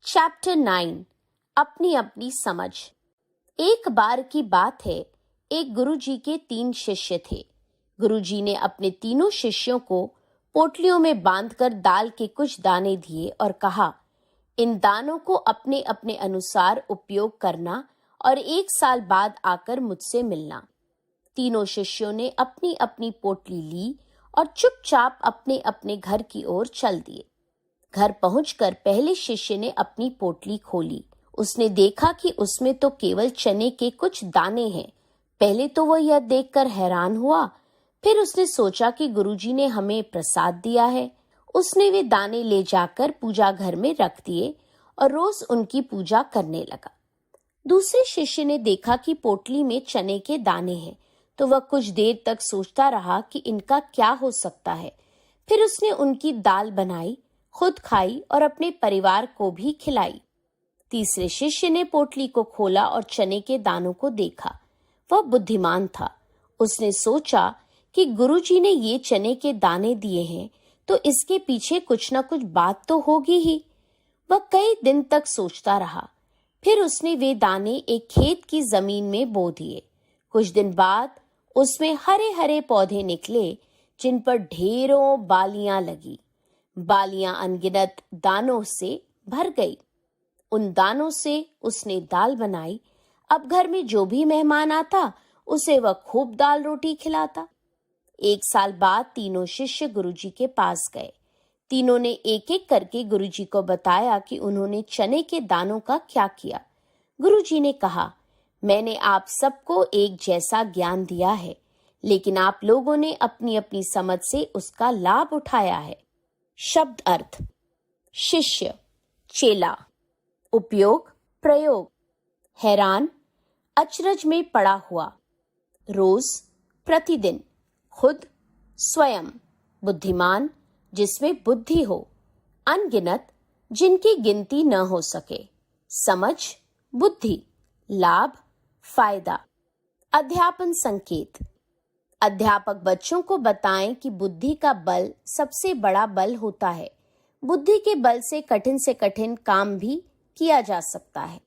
Chapter 9 अपनी अपनी समझ। एक बार की बात है, एक गुरुजी के 3 शिष्य थे। गुरुजी ने अपने तीनों शिष्यों को पोटलियों में बांधकर दाल के कुछ दाने दिए और कहा, इन दानों को अपने अपने अनुसार उपयोग करना और 1 साल बाद आकर मुझसे मिलना। तीनों शिष्यों ने अपनी अपनी पोटली ली और चुपचाप अपने अपने घर की ओर चल दिए। घर पहुंचकर पहले शिष्य ने अपनी पोटली खोली। उसने देखा कि उसमें तो केवल चने के कुछ दाने हैं। पहले तो वह यह देखकर हैरान हुआ, फिर उसने सोचा कि गुरुजी ने हमें प्रसाद दिया है। उसने वे दाने ले जाकर पूजा घर में रख दिए और रोज उनकी पूजा करने लगा। दूसरे शिष्य ने देखा कि पोटली में चने के दाने हैं, तो वह कुछ देर तक सोचता रहा कि इनका क्या हो सकता है। फिर उसने उनकी दाल बनाई, खुद खाई और अपने परिवार को भी खिलाई। तीसरे शिष्य ने पोटली को खोला और चने के दानों को देखा। वह बुद्धिमान था। उसने सोचा कि गुरुजी ने ये चने के दाने दिए हैं, तो इसके पीछे कुछ न कुछ बात तो होगी ही। वह कई दिन तक सोचता रहा। फिर उसने वे दाने एक खेत की जमीन में बो दिए। कुछ दिन बाद उसमें हरे हरे पौधे निकले, जिन पर ढेरों बालियां लगी। बालियां अनगिनत दानों से भर गई। उन दानों से उसने दाल बनाई। अब घर में जो भी मेहमान आता, उसे वह खूब दाल रोटी खिलाता। 1 साल बाद तीनों शिष्य गुरुजी के पास गए। तीनों ने एक एक करके गुरुजी को बताया कि उन्होंने चने के दानों का क्या किया। गुरुजी ने कहा, मैंने आप सबको एक जैसा ज्ञान दिया है, लेकिन आप लोगों ने अपनी अपनी समझ से उसका लाभ उठाया है। शब्द अर्थ: शिष्य, चेला। उपयोग, प्रयोग: हैरान, अचरज में पड़ा हुआ। रोज, प्रतिदिन। खुद, स्वयं। बुद्धिमान, जिसमें बुद्धि हो। अनगिनत, जिनकी गिनती न हो सके। समझ, बुद्धि। लाभ, फायदा। अध्यापन संकेत: अध्यापक बच्चों को बताएं कि बुद्धि का बल सबसे बड़ा बल होता है। बुद्धि के बल से कठिन काम भी किया जा सकता है।